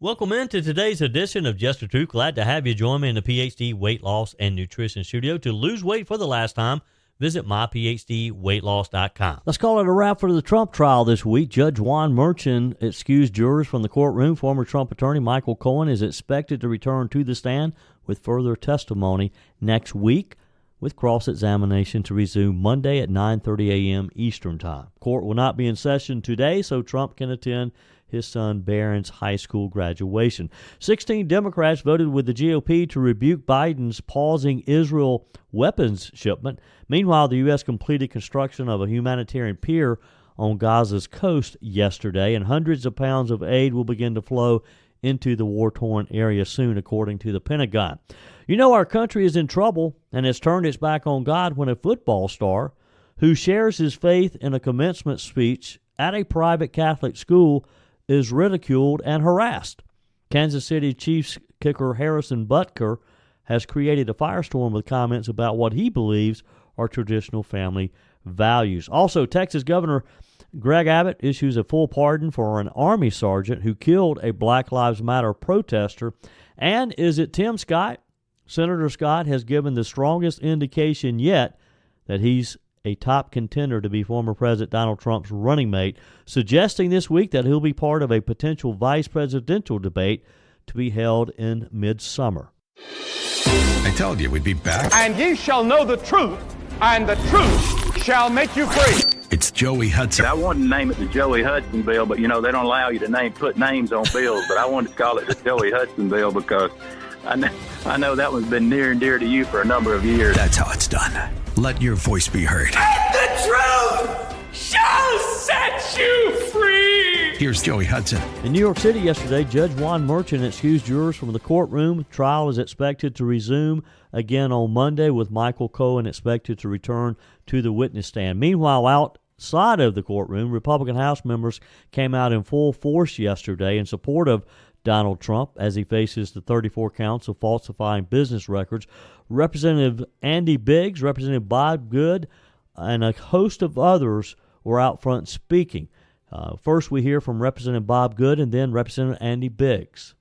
Welcome into today's edition of Just the Truth. Glad to have you join me in the PhD Weight Loss and Nutrition Studio. To lose weight for the last time, visit myphdweightloss.com. Let's call it a wrap for the Trump trial this week. Judge Juan Merchan excused jurors from the courtroom. Former Trump attorney Michael Cohen is expected to return to the stand with further testimony next week, with cross-examination to resume Monday at 9:30 a.m. Eastern Time. Court will not be in session today, so Trump can attend his son Barron's high school graduation. 16 Democrats voted with the GOP to rebuke Biden's pausing Israel weapons shipment. Meanwhile, the U.S. completed construction of a humanitarian pier on Gaza's coast yesterday, and hundreds of pounds of aid will begin to flow into the war-torn area soon, according to the Pentagon. You know, our country is in trouble and has turned its back on God when a football star who shares his faith in a commencement speech at a private Catholic school is ridiculed and harassed. Kansas City Chiefs kicker Harrison Butker has created a firestorm with comments about what he believes are traditional family values. Also, Texas Governor Greg Abbott issues a full pardon for an Army sergeant who killed a Black Lives Matter protester. And is it Tim Scott? Senator Scott has given the strongest indication yet that he's a top contender to be former President Donald Trump's running mate, suggesting this week that he'll be part of a potential vice presidential debate to be held in midsummer. I told you we'd be back. And ye shall know the truth, and the truth shall make you free. It's Joey Hudson. I wanted to name it the Joey Hudson bill, but, you know, they don't allow you to put names on bills. But I wanted to call it the Joey Hudson bill because I know that one's been near and dear to you for a number of years. That's how it's done. Let your voice be heard. And the truth shall set you free. Here's Joey Hudson. In New York City yesterday, Judge Juan Merchan excused jurors from the courtroom. Trial is expected to resume again on Monday, with Michael Cohen expected to return to the witness stand. Meanwhile, outside of the courtroom, Republican House members came out in full force yesterday in support of Donald Trump as he faces the 34 counts of falsifying business records. Representative Andy Biggs, Representative Bob Good, and a host of others were out front speaking. First, we hear from Representative Bob Good and then Representative Andy Biggs.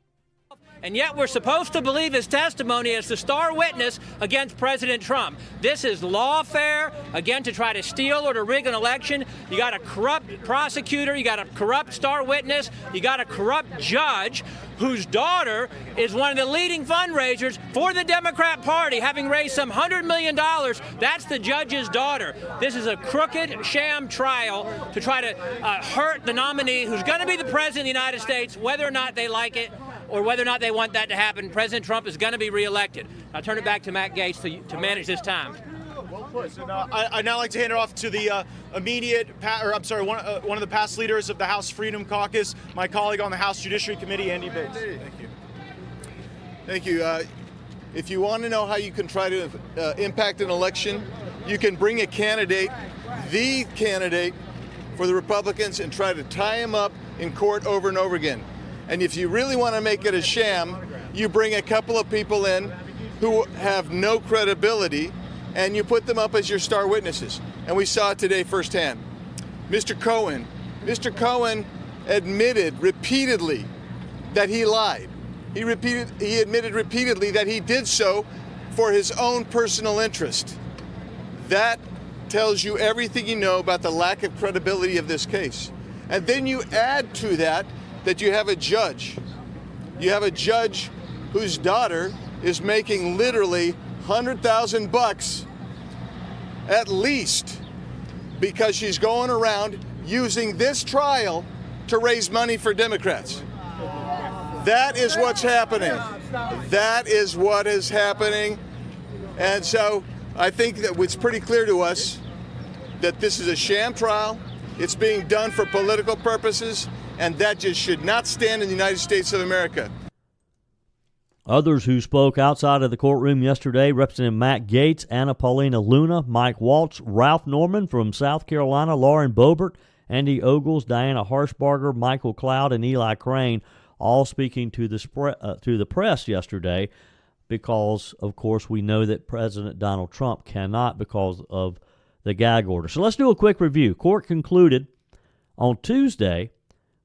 And yet we're supposed to believe his testimony as the star witness against President Trump. This is lawfare, again, to try to steal or to rig an election. You got a corrupt prosecutor, you got a corrupt star witness, you got a corrupt judge whose daughter is one of the leading fundraisers for the Democrat Party, having raised some $100 million. That's the judge's daughter. This is a crooked sham trial to try to hurt the nominee who's going to be the president of the United States, whether or not they like it or whether or not they want that to happen. President Trump is going to be reelected. I'll turn it back to Matt Gaetz to manage this time. I'd now like to hand it off to the one of the past leaders of the House Freedom Caucus, my colleague on the House Judiciary Committee, Andy Biggs. Thank you. Thank you. If you want to know how you can try to impact an election, you can bring a candidate, the candidate for the Republicans, and try to tie him up in court over and over again. And if you really want to make it a sham, you bring a couple of people in who have no credibility, and you put them up as your star witnesses. And we saw it today firsthand. Mr. Cohen admitted repeatedly that he lied. He admitted repeatedly that he did so for his own personal interest. That tells you everything you know about the lack of credibility of this case. And then you add to that you have a judge. You have a judge whose daughter is making literally $100,000 at least because she's going around using this trial to raise money for Democrats. That is what's happening. That is what is happening. And so I think that it's pretty clear to us that this is a sham trial. It's being done for political purposes, and that just should not stand in the United States of America. Others who spoke outside of the courtroom yesterday, Representative Matt Gaetz, Anna Paulina Luna, Mike Waltz, Ralph Norman from South Carolina, Lauren Boebert, Andy Ogles, Diana Harshbarger, Michael Cloud, and Eli Crane, all speaking to the press yesterday because, of course, we know that President Donald Trump cannot because of the gag order. So let's do a quick review. Court concluded on Tuesday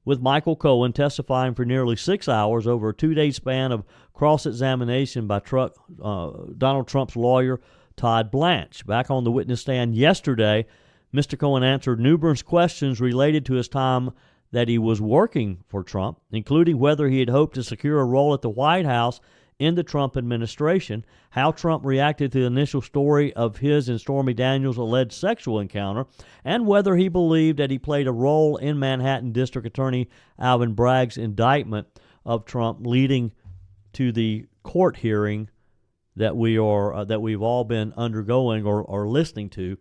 with Michael Cohen testifying for nearly 6 hours over a 2-day span of cross-examination by Donald Trump's lawyer, Todd Blanche. Back on the witness stand yesterday, Mr. Cohen answered numerous questions related to his time that he was working for Trump, including whether he had hoped to secure a role at the White House in the Trump administration, how Trump reacted to the initial story of his and Stormy Daniels' alleged sexual encounter, and whether he believed that he played a role in Manhattan District Attorney Alvin Bragg's indictment of Trump, leading to the court hearing that we've all been undergoing or listening to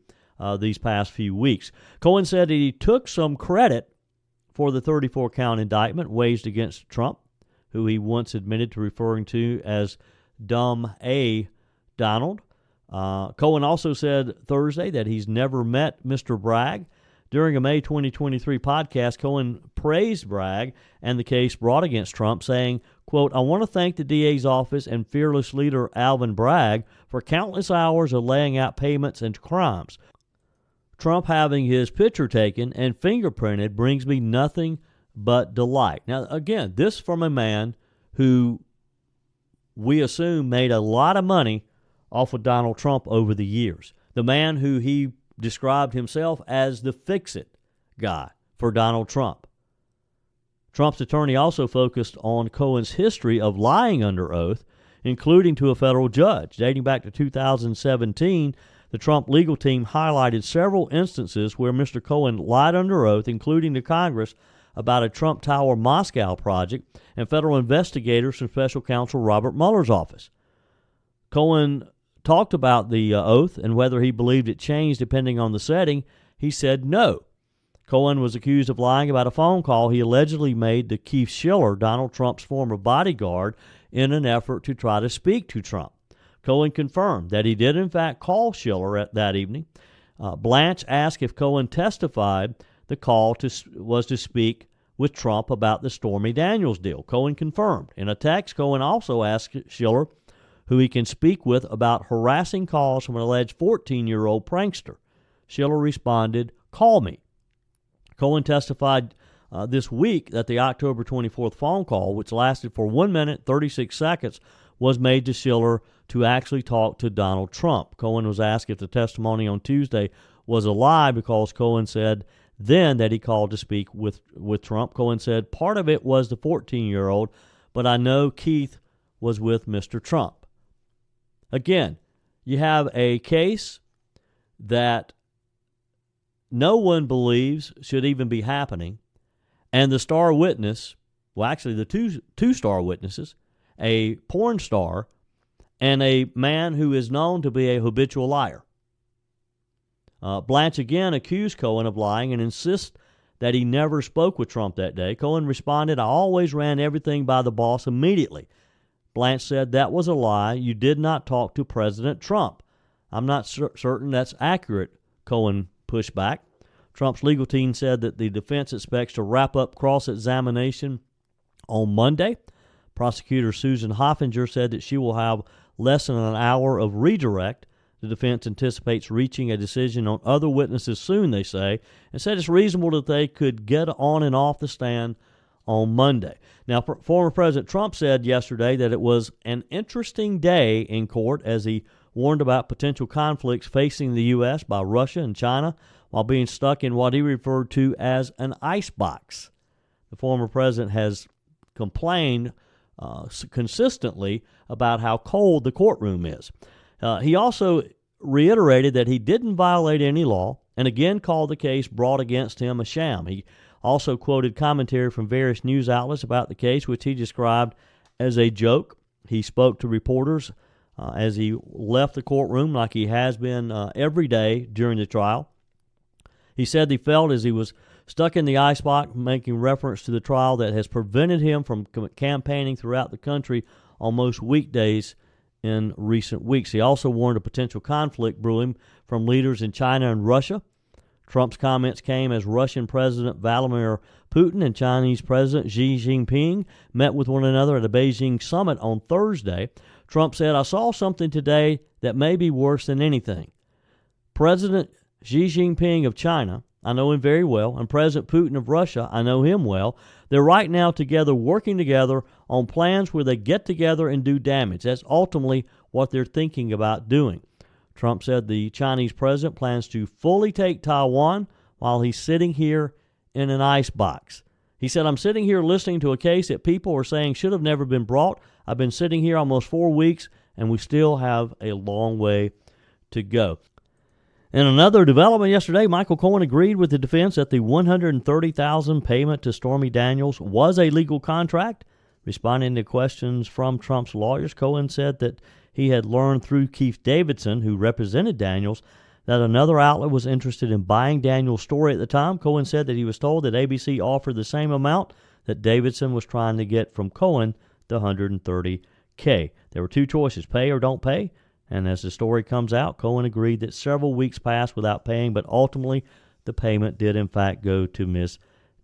these past few weeks. Cohen said that he took some credit for the 34-count indictment waged against Trump, who he once admitted to referring to as Dumb A. Donald. Cohen also said Thursday that he's never met Mr. Bragg. During a May 2023 podcast, Cohen praised Bragg and the case brought against Trump, saying, quote, "I want to thank the DA's office and fearless leader Alvin Bragg for countless hours of laying out payments and crimes. Trump having his picture taken and fingerprinted brings me nothing but delight." Now, again, this from a man who we assume made a lot of money off of Donald Trump over the years. The man who he described himself as the fix-it guy for Donald Trump. Trump's attorney also focused on Cohen's history of lying under oath, including to a federal judge. Dating back to 2017, the Trump legal team highlighted several instances where Mr. Cohen lied under oath, including to Congress, about a Trump Tower Moscow project and federal investigators from special counsel Robert Mueller's office. Cohen talked about the oath and whether he believed it changed depending on the setting. He said no. Cohen was accused of lying about a phone call he allegedly made to Keith Schiller, Donald Trump's former bodyguard, in an effort to try to speak to Trump. Cohen confirmed that he did in fact call Schiller that evening. Blanche asked if Cohen testified the call was to speak with Trump about the Stormy Daniels deal. Cohen confirmed. In a text, Cohen also asked Schiller who he can speak with about harassing calls from an alleged 14-year-old prankster. Schiller responded, "Call me." Cohen testified this week that the October 24th phone call, which lasted for 1 minute, 36 seconds, was made to Schiller to actually talk to Donald Trump. Cohen was asked if the testimony on Tuesday was a lie because Cohen said then that he called to speak with Trump. Cohen said part of it was the 14-year-old, but I know Keith was with Mr. Trump. Again, you have a case that no one believes should even be happening, and the star witness, well, actually the two star witnesses, a porn star and a man who is known to be a habitual liar. Blanche again accused Cohen of lying and insists that he never spoke with Trump that day. Cohen responded, "I always ran everything by the boss immediately." Blanche said that was a lie. You did not talk to President Trump. I'm not certain that's accurate, Cohen pushed back. Trump's legal team said that the defense expects to wrap up cross-examination on Monday. Prosecutor Susan Hoffinger said that she will have less than an hour of redirect. The defense anticipates reaching a decision on other witnesses soon, they say, and said it's reasonable that they could get on and off the stand on Monday. Now, former President Trump said yesterday that it was an interesting day in court as he warned about potential conflicts facing the U.S. by Russia and China while being stuck in what he referred to as an icebox. The former president has complained consistently about how cold the courtroom is. He also reiterated that he didn't violate any law and again called the case brought against him a sham. He also quoted commentary from various news outlets about the case, which he described as a joke. He spoke to reporters as he left the courtroom like he has been every day during the trial. He said he felt as he was stuck in the icebox, making reference to the trial that has prevented him from campaigning throughout the country on most weekdays in recent weeks. He also warned of potential conflict brewing from leaders in China and Russia. Trump's comments came as Russian President Vladimir Putin and Chinese President Xi Jinping met with one another at a Beijing summit on Thursday. Trump said, "I saw something today that may be worse than anything. President Xi Jinping of China I know him very well, and President Putin of Russia, I know him well. They're right now together, working together on plans where they get together and do damage. That's ultimately what they're thinking about doing. Trump said the Chinese president plans to fully take Taiwan while he's sitting here in an icebox. He said, I'm sitting here listening to a case that people are saying should have never been brought. I've been sitting here almost 4 weeks, and we still have a long way to go. In another development yesterday, Michael Cohen agreed with the defense that the $130,000 payment to Stormy Daniels was a legal contract. Responding to questions from Trump's lawyers, Cohen said that he had learned through Keith Davidson, who represented Daniels, that another outlet was interested in buying Daniels' story at the time. Cohen said that he was told that ABC offered the same amount that Davidson was trying to get from Cohen, the $130K. There were two choices, pay or don't pay. And as the story comes out, Cohen agreed that several weeks passed without paying, but ultimately the payment did in fact go to Miss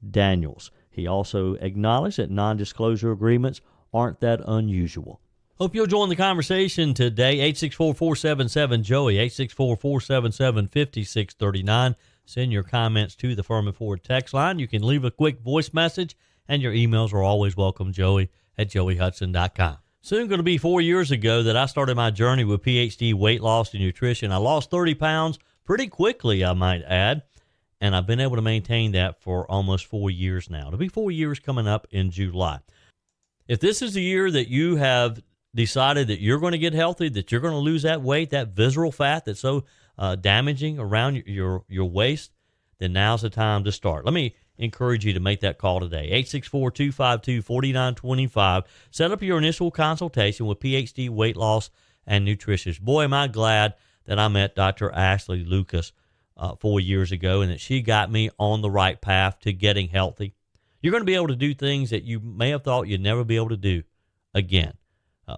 Daniels. He also acknowledged that non-disclosure agreements aren't that unusual. Hope you'll join the conversation today. 864-477-JOEY, 864-477-5639. Send your comments to the Furman Ford text line. You can leave a quick voice message, and your emails are always welcome, joey@joeyhudson.com. Soon going to be 4 years ago that I started my journey with PhD weight loss and nutrition. I lost 30 pounds pretty quickly, I might add, and I've been able to maintain that for almost 4 years now. It'll be 4 years coming up in July. If this is the year that you have decided that you're going to get healthy, that you're going to lose that weight, that visceral fat that's so damaging around your waist, then now's the time to start. Let me encourage you to make that call today. 864-252-4925. Set up your initial consultation with PhD Weight Loss and Nutritionist. Boy, am I glad that I met Dr. Ashley Lucas 4 years ago and that she got me on the right path to getting healthy. You're going to be able to do things that you may have thought you'd never be able to do again.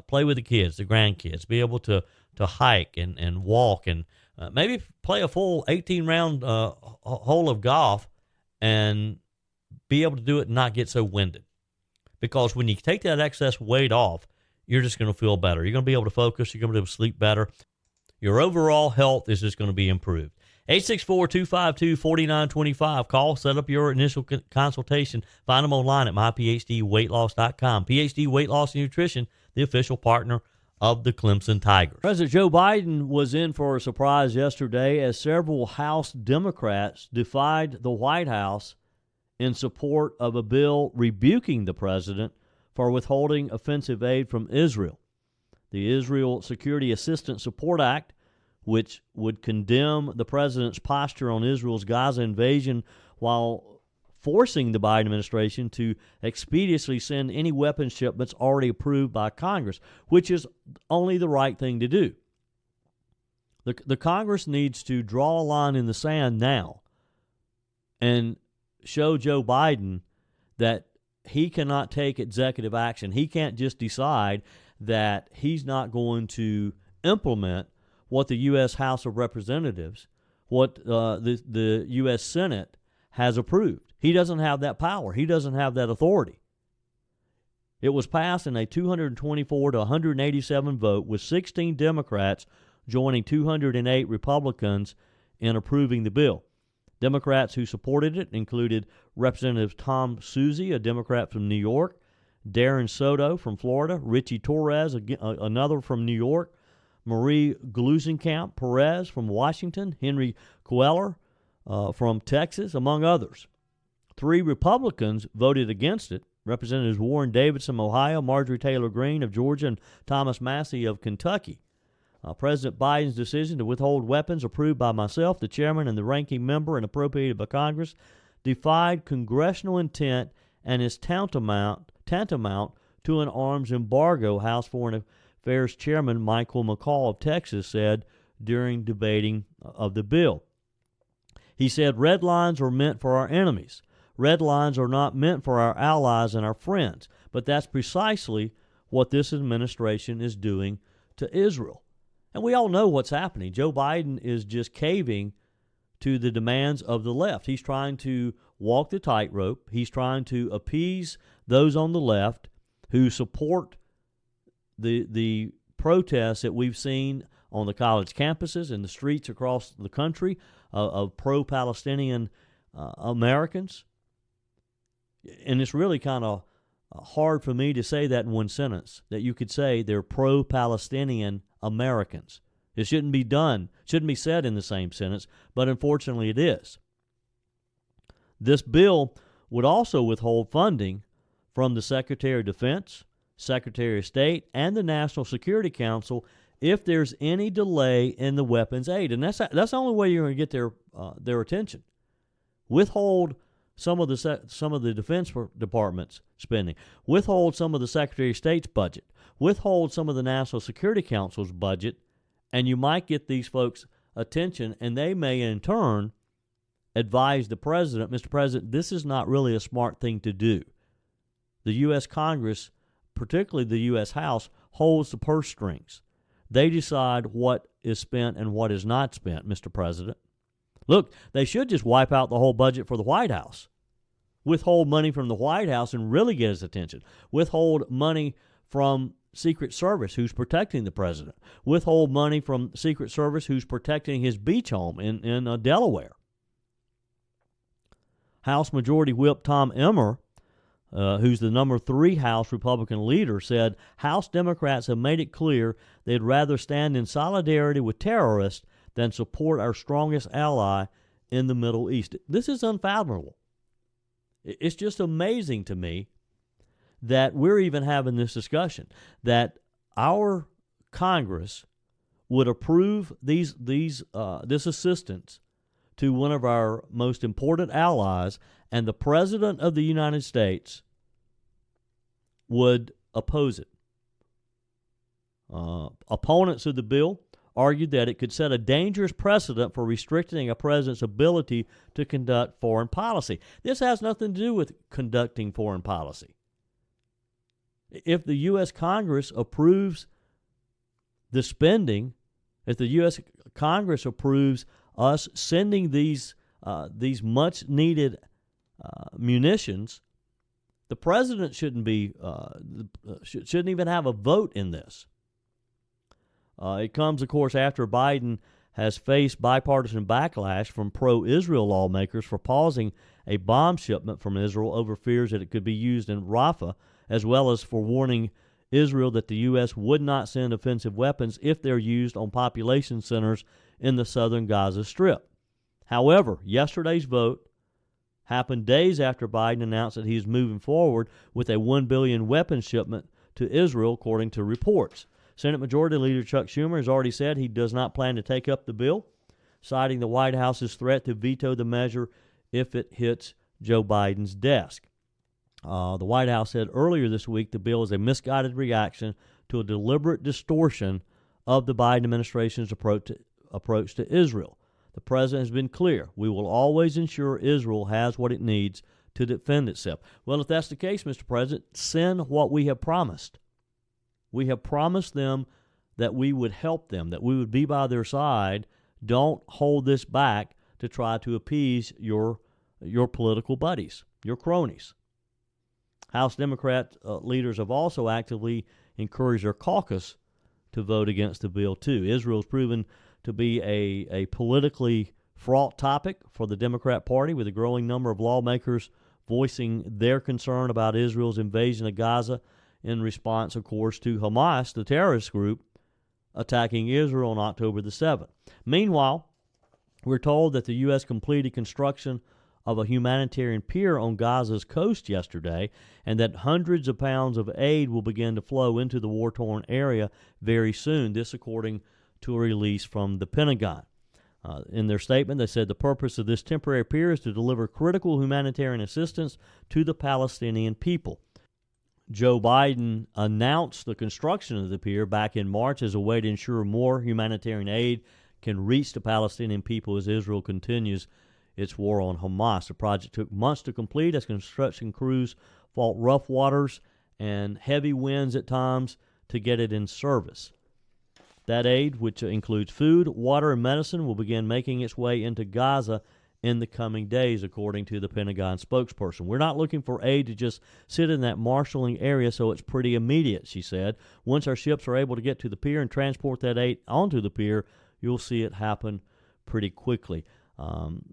Play with the kids, the grandkids, be able to hike and walk and maybe play a full 18-round hole of golf and be able to do it and not get so winded. Because when you take that excess weight off, you're just going to feel better. You're going to be able to focus. You're going to be able to sleep better. Your overall health is just going to be improved. 864-252-4925. Call, set up your initial consultation. Find them online at myphdweightloss.com. PhD Weight Loss and Nutrition, the official partner of the Clemson Tigers. President Joe Biden was in for a surprise yesterday as several House Democrats defied the White House in support of a bill rebuking the president for withholding offensive aid from Israel. The Israel Security Assistance Support Act, which would condemn the president's posture on Israel's Gaza invasion while forcing the Biden administration to expeditiously send any weapons shipments already approved by Congress, which is only the right thing to do. The Congress needs to draw a line in the sand now and show Joe Biden that he cannot take executive action. He can't just decide that he's not going to implement what the U.S. House of Representatives, what the U.S. Senate has approved. He doesn't have that power. He doesn't have that authority. It was passed in a 224 to 187 vote, with 16 Democrats joining 208 Republicans in approving the bill. Democrats who supported it included Representative Tom Suozzi, a Democrat from New York, Darren Soto from Florida, Richie Torres, another from New York, Marie Gluesenkamp Perez from Washington, Henry Cuellar from Texas, among others. 3 Republicans voted against it, Representatives Warren Davidson of Ohio, Marjorie Taylor Greene of Georgia, and Thomas Massie of Kentucky. President Biden's decision to withhold weapons approved by myself, the chairman, and the ranking member and appropriated by Congress defied congressional intent and is tantamount to an arms embargo, House Foreign Affairs Chairman Michael McCall of Texas said during debating of the bill. He said, red lines are meant for our enemies. Red lines are not meant for our allies and our friends. But that's precisely what this administration is doing to Israel. And we all know what's happening. Joe Biden is just caving to the demands of the left. He's trying to walk the tightrope. He's trying to appease those on the left who support the protests that we've seen on the college campuses and the streets across the country of pro-Palestinian Americans. And it's really kind of hard for me to say that in one sentence, that you could say they're pro-Palestinian Americans. It shouldn't be said in the same sentence, but unfortunately it is. This bill would also withhold funding from the Secretary of Defense, Secretary of State, and the National Security Council if there's any delay in the weapons aid. And that's the only way you're going to get their attention. Withhold some of the Defense Department's spending. Withhold some of the Secretary of State's budget. Withhold some of the National Security Council's budget, and you might get these folks' attention, and they may in turn advise the president, Mr. President, this is not really a smart thing to do. The U.S. Congress, particularly the U.S. House, holds the purse strings. They decide what is spent and what is not spent, Mr. President. Look, they should just wipe out the whole budget for the White House. Withhold money from the White House and really get his attention. Withhold money from Secret Service, who's protecting the president. Withhold money from Secret Service, who's protecting his beach home in Delaware. House Majority Whip Tom Emmer, who's the number 3 House Republican leader, said House Democrats have made it clear they'd rather stand in solidarity with terrorists than support our strongest ally in the Middle East. This is unfathomable. It's just amazing to me that we're even having this discussion, that our Congress would approve this assistance to one of our most important allies, and the President of the United States would oppose it. Opponents of the bill argued that it could set a dangerous precedent for restricting a president's ability to conduct foreign policy. This has nothing to do with conducting foreign policy. If the U.S. Congress approves the spending, if the U.S. Congress approves us sending these much-needed munitions, the president shouldn't even have a vote in this. It comes, of course, after Biden has faced bipartisan backlash from pro-Israel lawmakers for pausing a bomb shipment from Israel over fears that it could be used in Rafah, as well as for warning Israel that the U.S. would not send offensive weapons if they're used on population centers in the southern Gaza Strip. However, yesterday's vote happened days after Biden announced that he is moving forward with a $1 billion weapons shipment to Israel, according to reports. Senate Majority Leader Chuck Schumer has already said he does not plan to take up the bill, citing the White House's threat to veto the measure if it hits Joe Biden's desk. The White House said earlier this week the bill is a misguided reaction to a deliberate distortion of the Biden administration's approach to Israel. The president has been clear. We will always ensure Israel has what it needs to defend itself. Well, if that's the case, Mr. President, send what we have promised. We have promised them that we would help them, that we would be by their side. Don't hold this back to try to appease your political buddies, your cronies. House Democrat leaders have also actively encouraged their caucus to vote against the bill, too. Israel's proven to be a politically fraught topic for the Democrat Party, with a growing number of lawmakers voicing their concern about Israel's invasion of Gaza in response, of course, to Hamas, the terrorist group, attacking Israel on October the 7th. Meanwhile, we're told that the U.S. completed construction of a humanitarian pier on Gaza's coast yesterday, and that hundreds of pounds of aid will begin to flow into the war-torn area very soon, this according to a release from the Pentagon. In their statement, they said the purpose of this temporary pier is to deliver critical humanitarian assistance to the Palestinian people. Joe Biden announced the construction of the pier back in March as a way to ensure more humanitarian aid can reach the Palestinian people as Israel continues its war on Hamas. The project took months to complete as construction crews fought rough waters and heavy winds at times to get it in service. That aid, which includes food, water, and medicine, will begin making its way into Gaza in the coming days, according to the Pentagon spokesperson. We're not looking for aid to just sit in that marshaling area, so it's pretty immediate, she said. Once our ships are able to get to the pier and transport that aid onto the pier, you'll see it happen pretty quickly.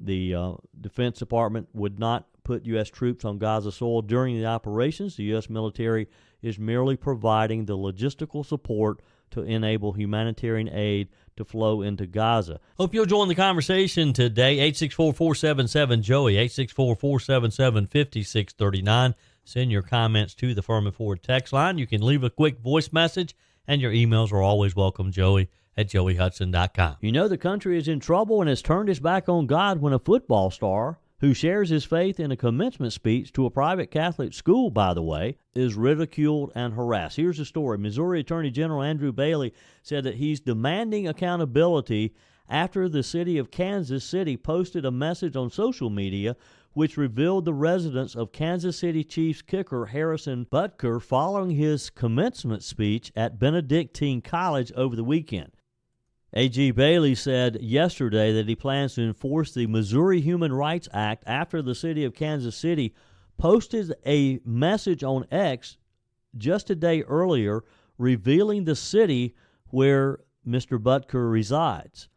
The Defense Department would not put U.S. troops on Gaza soil during the operations. The U.S. military is merely providing the logistical support to enable humanitarian aid to flow into Gaza. Hope you'll join the conversation today. 864-477-JOEY, 864-477-5639. Send your comments to the Furman Ford text line. You can leave a quick voice message, and your emails are always welcome, joey@joeyhudson.com. You know the country is in trouble and has turned its back on God when a football star, who shares his faith in a commencement speech to a private Catholic school, by the way, is ridiculed and harassed. Here's the story. Missouri Attorney General Andrew Bailey said that he's demanding accountability after the city of Kansas City posted a message on social media which revealed the residence of Kansas City Chiefs kicker Harrison Butker following his commencement speech at Benedictine College over the weekend. A.G. Bailey said yesterday that he plans to enforce the Missouri Human Rights Act after the city of Kansas City posted a message on X just a day earlier revealing the city where Mr. Butker resides.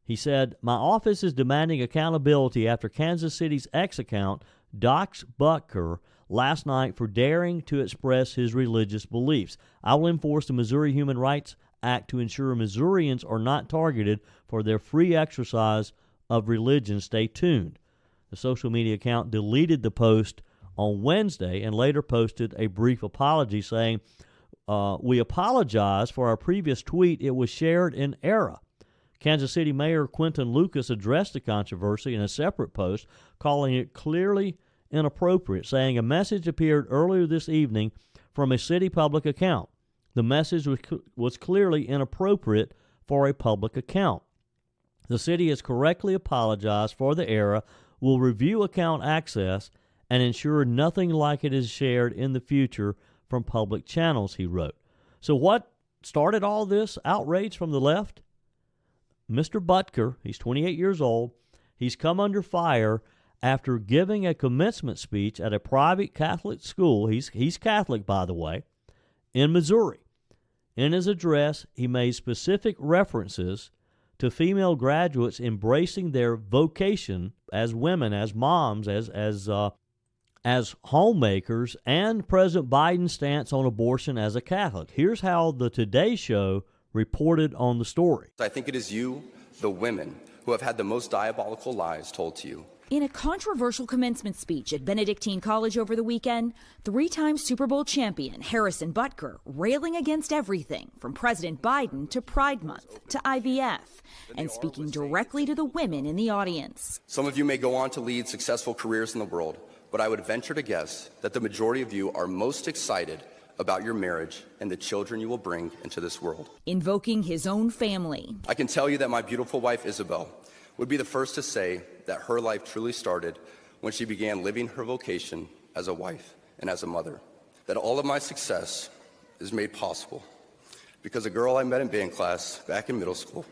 He said, "My office is demanding accountability after Kansas City's X account doxed Butker last night for daring to express his religious beliefs. I will enforce the Missouri Human Rights Act to ensure Missourians are not targeted for their free exercise of religion. Stay tuned." The social media account deleted the post on Wednesday and later posted a brief apology saying, "We apologize for our previous tweet. It was shared in error." Kansas City Mayor Quentin Lucas addressed the controversy in a separate post, calling it clearly inappropriate, saying a message appeared earlier this evening from a city public account. The message was clearly inappropriate for a public account. The city has correctly apologized for the error, will review account access, and ensure nothing like it is shared in the future from public channels, he wrote. So what started all this outrage from the left? Mr. Butker, he's 28 years old. He's come under fire after giving a commencement speech at a private Catholic school. He's Catholic, by the way, in Missouri. In his address, he made specific references to female graduates embracing their vocation as women, as moms, as homemakers, and President Biden's stance on abortion as a Catholic. Here's how the Today Show reported on the story. I think it is you, the women, who have had the most diabolical lies told to you. In a controversial commencement speech at Benedictine College over the weekend, three-time Super Bowl champion Harrison Butker railing against everything from President Biden to Pride Month to IVF and speaking directly to the women in the audience. Some of you may go on to lead successful careers in the world, but I would venture to guess that the majority of you are most excited about your marriage and the children you will bring into this world. Invoking his own family. I can tell you that my beautiful wife, Isabel, would be the first to say that her life truly started when she began living her vocation as a wife and as a mother. That all of my success is made possible because a girl I met in band class back in middle school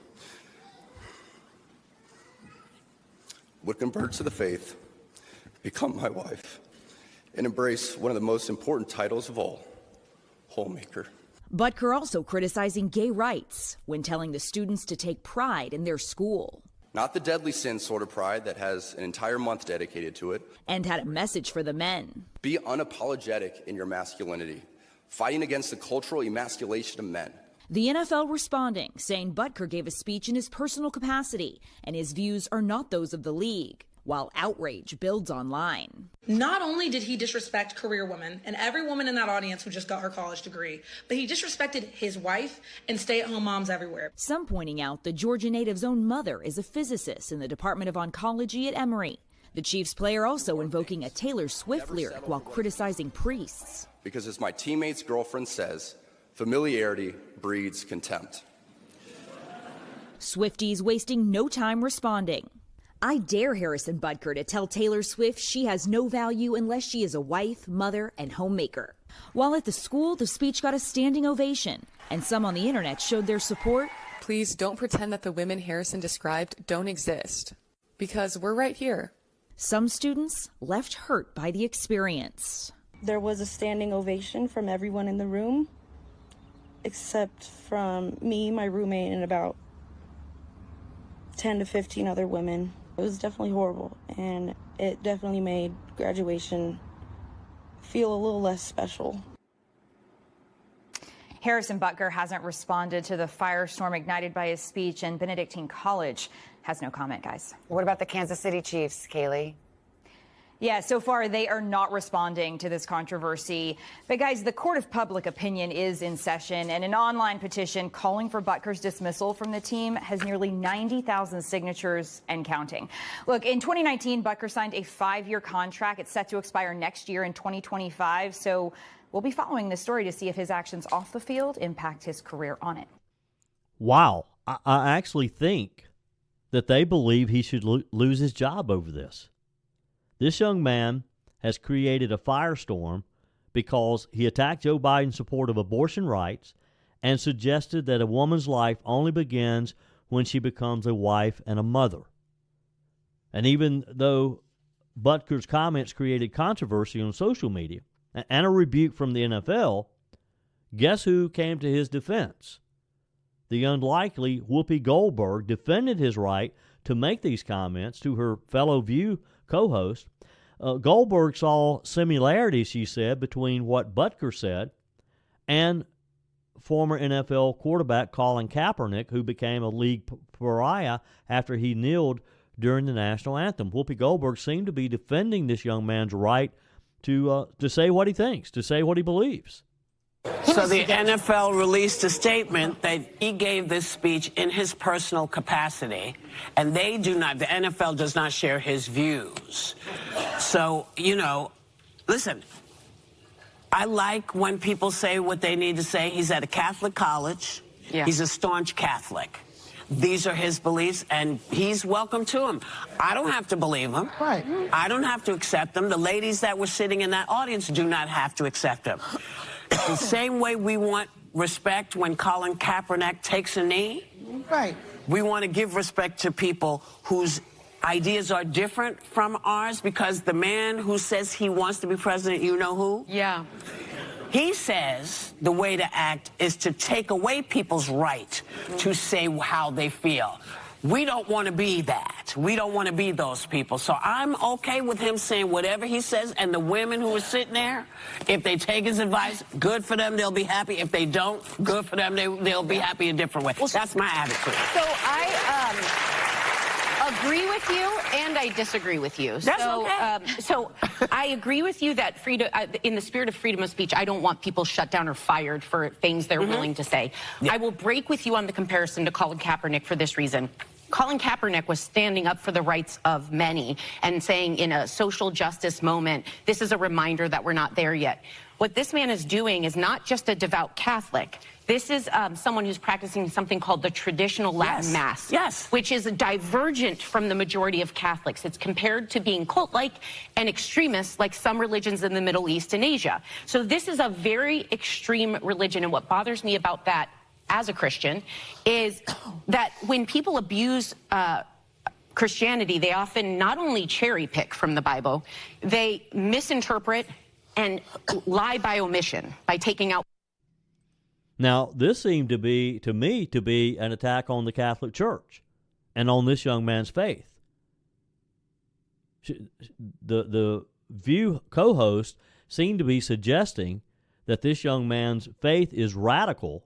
would convert to the faith, become my wife, and embrace one of the most important titles of all, homemaker. Butker also criticizing gay rights when telling the students to take pride in their school. Not the deadly sin sort of pride that has an entire month dedicated to it. And had a message for the men. Be unapologetic in your masculinity, fighting against the cultural emasculation of men. The NFL responding, saying Butker gave a speech in his personal capacity, and his views are not those of the league, while outrage builds online. Not only did he disrespect career women and every woman in that audience who just got her college degree, but he disrespected his wife and stay-at-home moms everywhere. Some pointing out the Georgia native's own mother is a physicist in the Department of Oncology at Emory. The Chiefs player also invoking a Taylor Swift lyric while criticizing priests. Because as my teammate's girlfriend says, familiarity breeds contempt. Swifties wasting no time responding. I dare Harrison Butker to tell Taylor Swift she has no value unless she is a wife, mother, and homemaker. While at the school, the speech got a standing ovation, and some on the internet showed their support. Please don't pretend that the women Harrison described don't exist, because we're right here. Some students left hurt by the experience. There was a standing ovation from everyone in the room, except from me, my roommate, and about 10 to 15 other women. It was definitely horrible, and it definitely made graduation feel a little less special. Harrison Butker hasn't responded to the firestorm ignited by his speech, and Benedictine College has no comment, guys. What about the Kansas City Chiefs, Kaylee? Yeah, so far they are not responding to this controversy. But guys, the court of public opinion is in session, and an online petition calling for Butker's dismissal from the team has nearly 90,000 signatures and counting. Look, in 2019, Butker signed a 5-year contract. It's set to expire next year in 2025. So we'll be following this story to see if his actions off the field impact his career on it. Wow. I actually think that they believe he should lose his job over this. This young man has created a firestorm because he attacked Joe Biden's support of abortion rights and suggested that a woman's life only begins when she becomes a wife and a mother. And even though Butker's comments created controversy on social media and a rebuke from the NFL, guess who came to his defense? The unlikely Whoopi Goldberg defended his right to make these comments to her fellow View co-host. Goldberg saw similarities, she said, between what Butker said and former NFL quarterback Colin Kaepernick, who became a league pariah after he kneeled during the national anthem. Whoopi Goldberg seemed to be defending this young man's right to say what he thinks, to say what he believes. So the NFL released a statement that he gave this speech in his personal capacity, and they do not, the NFL does not share his views. So, you know, listen, I like when people say what they need to say. He's at a Catholic college. Yeah. He's a staunch Catholic. These are his beliefs, and he's welcome to them. I don't have to believe him. Right. I don't have to accept them. The ladies that were sitting in that audience do not have to accept them. The same way we want respect when Colin Kaepernick takes a knee. Right. We want to give respect to people whose ideas are different from ours, because the man who says he wants to be president, you know who? Yeah. He says the way to act is to take away people's right to say how they feel. We don't want to be that. We don't want to be those people. So I'm okay with him saying whatever he says, and the women who are sitting there, if they take his advice, good for them, they'll be happy. If they don't, good for them, they'll be happy a different way. Well, that's my attitude. So I agree with you, and I disagree with you. That's okay. So I agree with you that freedom, in the spirit of freedom of speech, I don't want people shut down or fired for things they're willing to say. Yeah. I will break with you on the comparison to Colin Kaepernick for this reason. Colin Kaepernick was standing up for the rights of many and saying in a social justice moment, this is a reminder that we're not there yet. What this man is doing is not just a devout Catholic. This is someone who's practicing something called the traditional Latin Mass, which is divergent from the majority of Catholics. It's compared to being cult-like and extremist like some religions in the Middle East and Asia. So this is a very extreme religion, and what bothers me about that as a Christian is that when people abuse Christianity, they often not only cherry pick from the Bible, they misinterpret and lie by omission, by taking out. Now, this seemed to me to be an attack on the Catholic Church and on this young man's faith. The View co-host seemed to be suggesting that this young man's faith is radical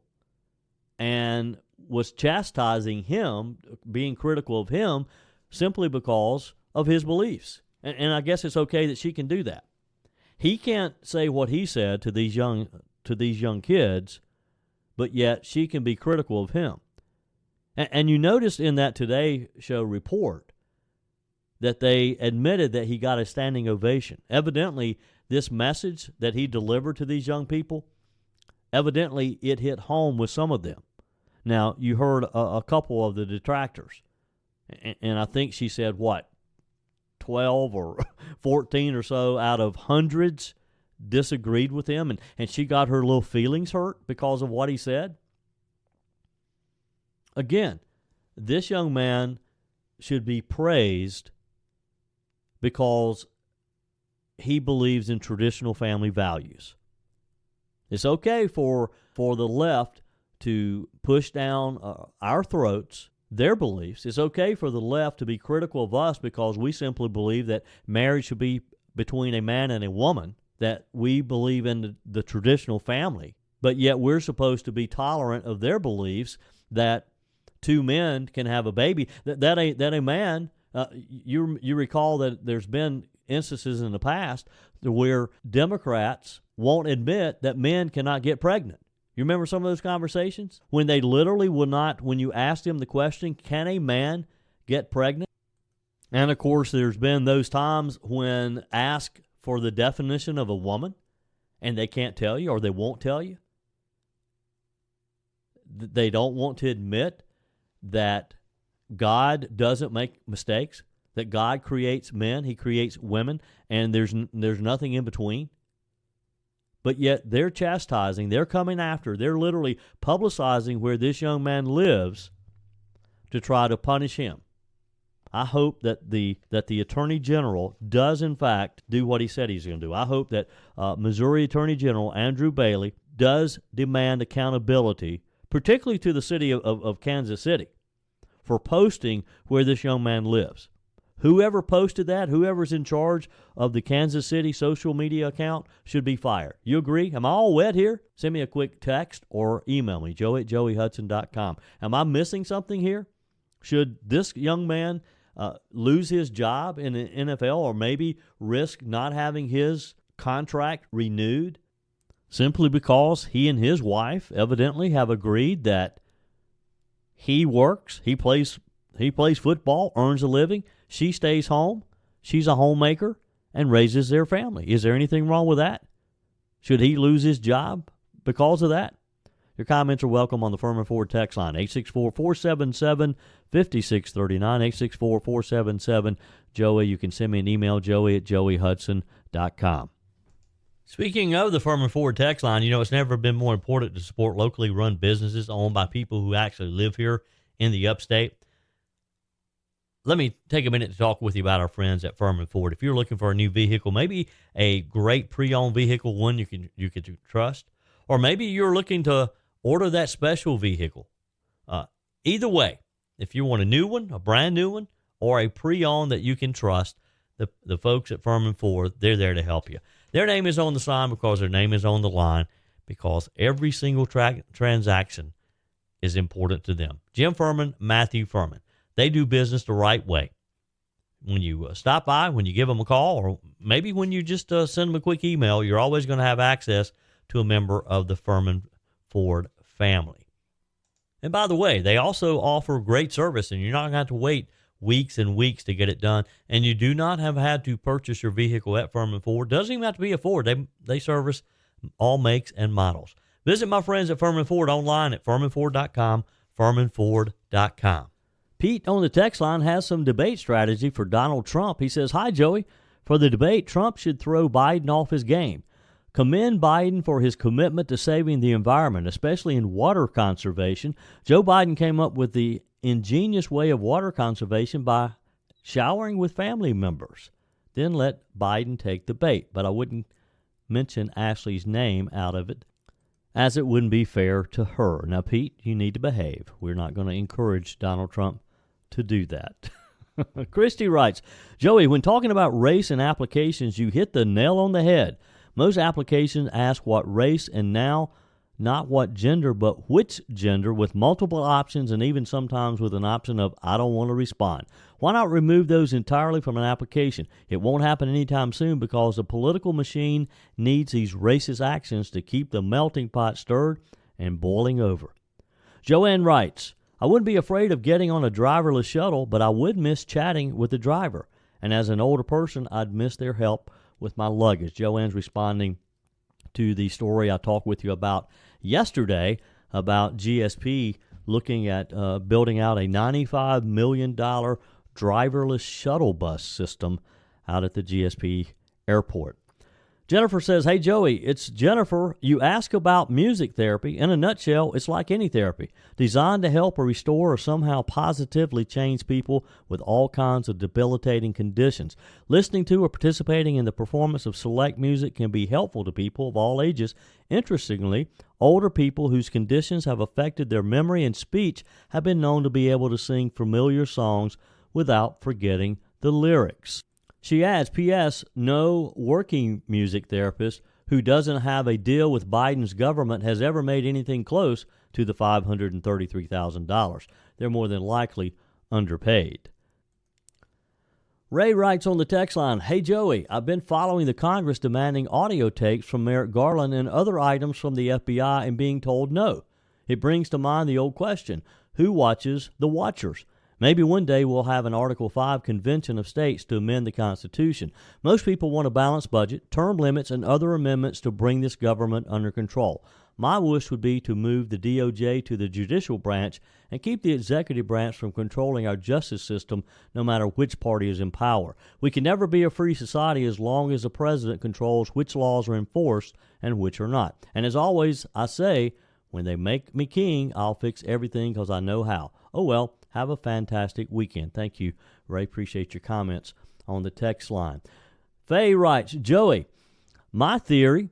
and was chastising him, being critical of him, simply because of his beliefs. And I guess it's okay that she can do that. He can't say what he said to these young kids, but yet she can be critical of him. And you noticed in that Today Show report that they admitted that he got a standing ovation. Evidently, this message that he delivered to these young people, evidently it hit home with some of them. Now, you heard a couple of the detractors, and I think she said, 12 or 14 or so out of hundreds disagreed with him, and she got her little feelings hurt because of what he said. Again, this young man should be praised because he believes in traditional family values. It's okay for the left to push down our throats their beliefs. It's okay for the left to be critical of us because we simply believe that marriage should be between a man and a woman, that we believe in the traditional family, but yet we're supposed to be tolerant of their beliefs that two men can have a baby. That a man, you recall that there's been instances in the past where Democrats won't admit that men cannot get pregnant. You remember some of those conversations? When they literally would not, when you asked them the question, can a man get pregnant? And, of course, there's been those times when asked for the definition of a woman, and they can't tell you or they won't tell you. They don't want to admit that God doesn't make mistakes, that God creates men, he creates women, and there's nothing in between. But yet they're chastising, they're coming after, they're literally publicizing where this young man lives to try to punish him. I hope that the Attorney General does, in fact, do what he said he's going to do. I hope that Missouri Attorney General Andrew Bailey does demand accountability, particularly to the city of Kansas City, for posting where this young man lives. Whoever posted that, whoever's in charge of the Kansas City social media account should be fired. You agree? Am I all wet here? Send me a quick text or email me, joe@joeyhudson.com. Am I missing something here? Should this young man lose his job in the NFL or maybe risk not having his contract renewed simply because he and his wife evidently have agreed that he works, he plays football, earns a living, she stays home, she's a homemaker, and raises their family. Is there anything wrong with that? Should he lose his job because of that? Your comments are welcome on the Furman Ford text line, 864-477-5639, 864-477-JOEY. You can send me an email, joey@joeyhudson.com. Speaking of the Furman Ford text line, it's never been more important to support locally run businesses owned by people who actually live here in the upstate. Let me take a minute to talk with you about our friends at Furman Ford. If you're looking for a new vehicle, maybe a great pre-owned vehicle, one you can trust, or maybe you're looking to order that special vehicle. Either way, if you want a new one, a brand new one, or a pre-owned that you can trust, the folks at Furman Ford, they're there to help you. Their name is on the sign because their name is on the line, because every single transaction is important to them. Jim Furman, Matthew Furman. They do business the right way. When you stop by, when you give them a call, or maybe when you just send them a quick email, you're always going to have access to a member of the Furman Ford family. And by the way, they also offer great service, and you're not going to have to wait weeks and weeks to get it done. And you do not have had to purchase your vehicle at Furman Ford. Doesn't even have to be a Ford. They service all makes and models. Visit my friends at Furman Ford online at furmanford.com, furmanford.com. Pete on the text line has some debate strategy for Donald Trump. He says, "Hi, Joey. For the debate, Trump should throw Biden off his game. Commend Biden for his commitment to saving the environment, especially in water conservation. Joe Biden came up with the ingenious way of water conservation by showering with family members. Then let Biden take the bait." But I wouldn't mention Ashley's name out of it, as it wouldn't be fair to her. Now, Pete, you need to behave. We're not going to encourage Donald Trump to do that. Christy writes, "Joey, when talking about race and applications, you hit the nail on the head. Most applications ask what race, and now not what gender, but which gender, with multiple options and even sometimes with an option of I don't want to respond. Why not remove those entirely from an application? It won't happen anytime soon because the political machine needs these racist actions to keep the melting pot stirred and boiling over." Joanne writes, "I wouldn't be afraid of getting on a driverless shuttle, but I would miss chatting with the driver. And as an older person, I'd miss their help with my luggage." Joanne's responding to the story I talked with you about yesterday about GSP looking at building out a $95 million driverless shuttle bus system out at the GSP airport. Jennifer says, hey, Joey, it's Jennifer. You ask about music therapy. In a nutshell, it's like any therapy, designed to help or restore or somehow positively change people with all kinds of debilitating conditions. Listening to or participating in the performance of select music can be helpful to people of all ages. Interestingly, older people whose conditions have affected their memory and speech have been known to be able to sing familiar songs without forgetting the lyrics. She adds, P.S., no working music therapist who doesn't have a deal with Biden's government has ever made anything close to the $533,000. They're more than likely underpaid. Ray writes on the text line, hey, Joey, I've been following the Congress demanding audio tapes from Merrick Garland and other items from the FBI and being told no. It brings to mind the old question, who watches the watchers? Maybe one day we'll have an Article 5 convention of states to amend the Constitution. Most people want a balanced budget, term limits, and other amendments to bring this government under control. My wish would be to move the DOJ to the judicial branch and keep the executive branch from controlling our justice system no matter which party is in power. We can never be a free society as long as the president controls which laws are enforced and which are not. And as always, I say, when they make me king, I'll fix everything because I know how. Oh, well. Have a fantastic weekend. Thank you, Ray. Appreciate your comments on the text line. Faye writes, Joey, my theory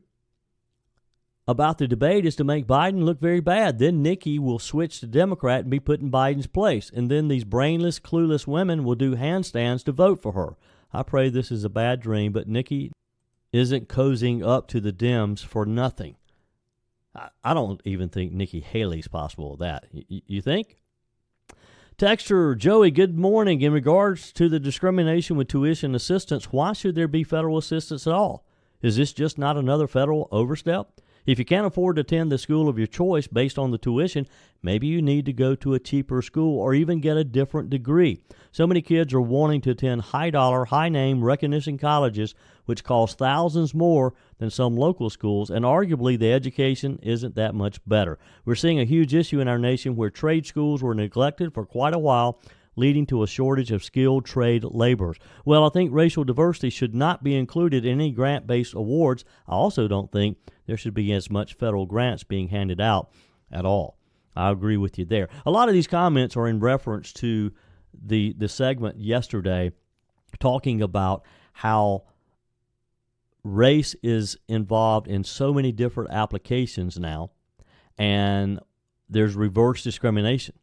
about the debate is to make Biden look very bad. Then Nikki will switch to Democrat and be put in Biden's place. And then these brainless, clueless women will do handstands to vote for her. I pray this is a bad dream, but Nikki isn't cozying up to the Dems for nothing. I don't even think Nikki Haley's possible with that. You think? Texter Joey, good morning. In regards to the discrimination with tuition assistance, why should there be federal assistance at all? Is this just not another federal overstep? If you can't afford to attend the school of your choice based on the tuition, maybe you need to go to a cheaper school or even get a different degree. So many kids are wanting to attend high-dollar, high-name recognition colleges, which cost thousands more than some local schools, and arguably the education isn't that much better. We're seeing a huge issue in our nation where trade schools were neglected for quite a while, leading to a shortage of skilled trade laborers. Well, I think racial diversity should not be included in any grant-based awards. I also don't think there should be as much federal grants being handed out at all. I agree with you there. A lot of these comments are in reference to the segment yesterday talking about how race is involved in so many different applications now, and there's reverse discrimination.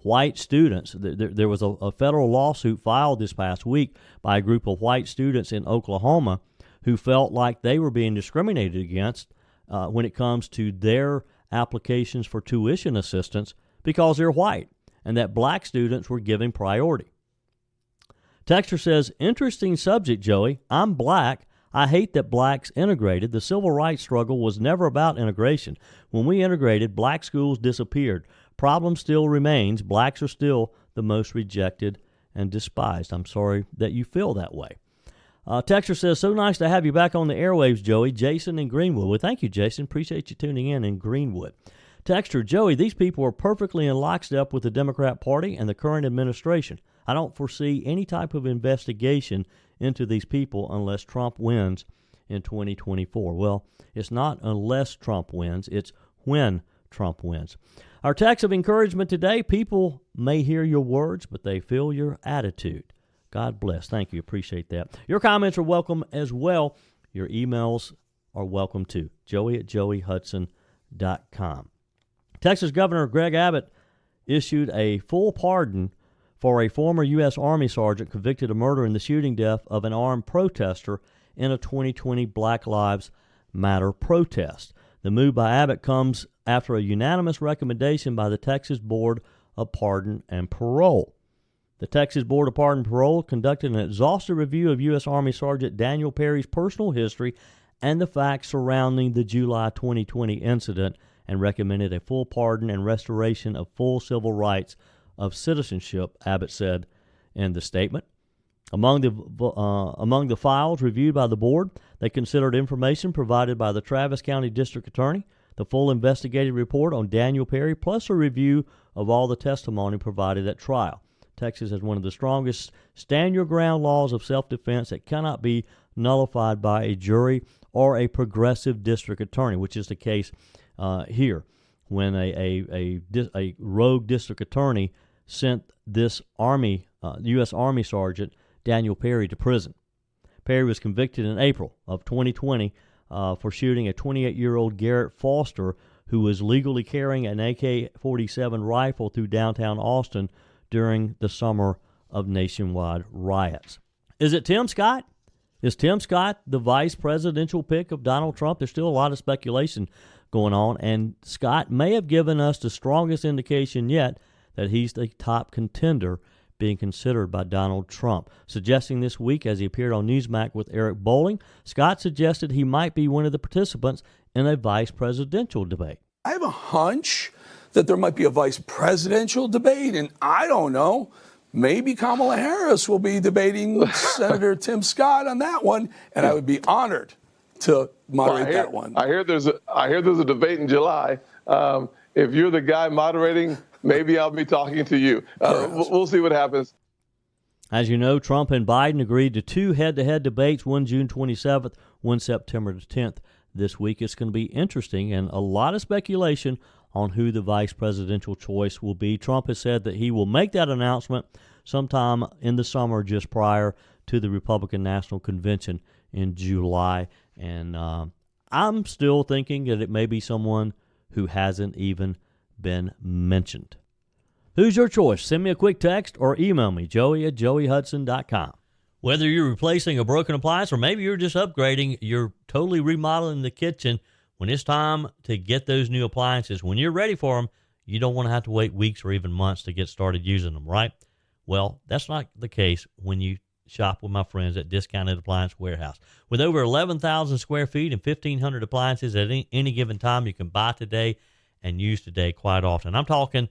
White students, there was a federal lawsuit filed this past week by a group of white students in Oklahoma who felt like they were being discriminated against when it comes to their applications for tuition assistance because they're white, and that black students were given priority. Texter says, interesting subject, Joey. I'm black. I hate that blacks integrated. The civil rights struggle was never about integration. When we integrated, black schools disappeared. Problem still remains. Blacks are still the most rejected and despised. I'm sorry that you feel that way. Texter says, so nice to have you back on the airwaves, Joey. Jason in Greenwood. Well, thank you, Jason. Appreciate you tuning in Greenwood. Texter, Joey, these people are perfectly in lockstep with the Democrat Party and the current administration. I don't foresee any type of investigation into these people unless Trump wins in 2024. Well, it's not unless Trump wins, it's when Trump wins. Our text of encouragement today, people may hear your words, but they feel your attitude. God bless. Thank you. Appreciate that. Your comments are welcome as well. Your emails are welcome too. joey@joeyhudson.com. Texas Governor Greg Abbott issued a full pardon for a former U.S. Army sergeant convicted of murder in the shooting death of an armed protester in a 2020 Black Lives Matter protest. The move by Abbott comes after a unanimous recommendation by the Texas Board of Pardon and Parole. The Texas Board of Pardon and Parole conducted an exhaustive review of U.S. Army Sergeant Daniel Perry's personal history and the facts surrounding the July 2020 incident and recommended a full pardon and restoration of full civil rights of citizenship, Abbott said in the statement. Among the files reviewed by the board, they considered information provided by the Travis County District Attorney, the full investigative report on Daniel Perry, plus a review of all the testimony provided at trial. Texas has one of the strongest stand-your-ground laws of self-defense that cannot be nullified by a jury or a progressive district attorney, which is the case here, when a rogue district attorney sent this U.S. Army Sergeant Daniel Perry to prison. Perry was convicted in April of 2020 for shooting a 28-year-old Garrett Foster, who was legally carrying an AK-47 rifle through downtown Austin during the summer of nationwide riots. Is it Tim Scott? Is Tim Scott the vice presidential pick of Donald Trump? There's still a lot of speculation going on, and Scott may have given us the strongest indication yet that he's the top contender being considered by Donald Trump. Suggesting this week, as he appeared on Newsmax with Eric Bolling, Scott suggested he might be one of the participants in a vice presidential debate. I have a hunch that there might be a vice presidential debate, and I don't know, maybe Kamala Harris will be debating Senator Tim Scott on that one, and I would be honored to moderate that one. I hear there's a debate in July. If you're the guy moderating, maybe I'll be talking to you. We'll see what happens. As you know, Trump and Biden agreed to 2 head-to-head debates, one June 27th, one September the 10th. This week it's going to be interesting, and a lot of speculation on who the vice presidential choice will be. Trump has said that he will make that announcement sometime in the summer, just prior to the Republican National Convention in July. And I'm still thinking that it may be someone who hasn't even been mentioned. Who's your choice? Send me a quick text or email me, joey@joeyhudson.com. Whether you're replacing a broken appliance or maybe you're just upgrading, you're totally remodeling the kitchen, when it's time to get those new appliances, when you're ready for them, you don't want to have to wait weeks or even months to get started using them, right? Well, that's not the case when you shop with my friends at Discounted Appliance Warehouse. With over 11,000 square feet and 1,500 appliances at any given time, you can buy today and use today quite often. I'm talking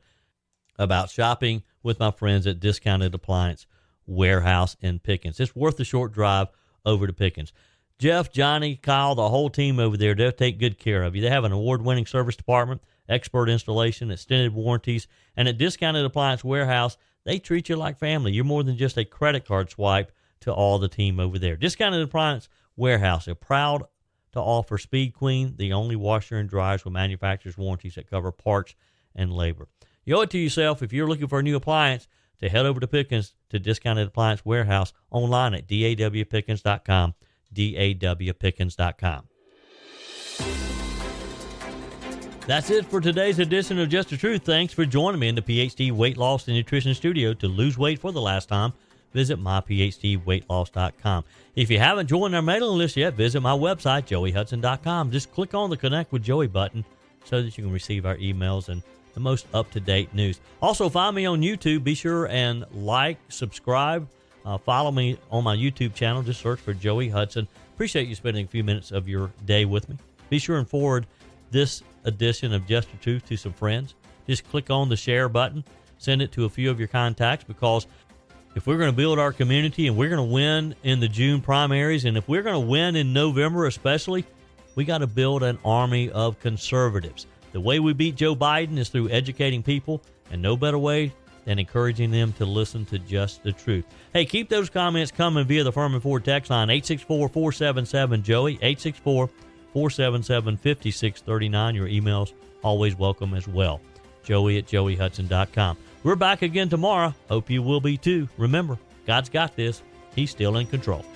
about shopping with my friends at Discounted Appliance Warehouse in Pickens. It's worth the short drive over to Pickens. Jeff, Johnny, Kyle, the whole team over there, they'll take good care of you. They have an award-winning service department, expert installation, extended warranties, and at Discounted Appliance Warehouse, they treat you like family. You're more than just a credit card swipe to all the team over there. Discounted Appliance Warehouse are proud to offer Speed Queen, the only washer and dryers with manufacturer's warranties that cover parts and labor. You owe it to yourself, if you're looking for a new appliance, to head over to Pickens to Discounted Appliance Warehouse online at dawpickens.com, dawpickens.com. That's it for today's edition of Just the Truth. Thanks for joining me in the PhD Weight Loss and Nutrition Studio. To lose weight for the last time, visit myphdweightloss.com. If you haven't joined our mailing list yet, visit my website, joeyhudson.com. Just click on the Connect with Joey button so that you can receive our emails and the most up-to-date news. Also, find me on YouTube. Be sure and like, subscribe, follow me on my YouTube channel. Just search for Joey Hudson. Appreciate you spending a few minutes of your day with me. Be sure and forward this edition of Just the Truth to some friends. Just click on the share button. Send it to a few of your contacts, because if we're going to build our community and we're going to win in the June primaries, and if we're going to win in November especially, we got to build an army of conservatives. The way we beat Joe Biden is through educating people, and no better way than encouraging them to listen to Just the Truth. Hey, keep those comments coming via the Furman Ford text line, 864-477-JOEY, 864-477-5639. Your emails always welcome as well. Joey@joeyhudson.com. We're back again tomorrow. Hope you will be too. Remember, God's got this. He's still in control.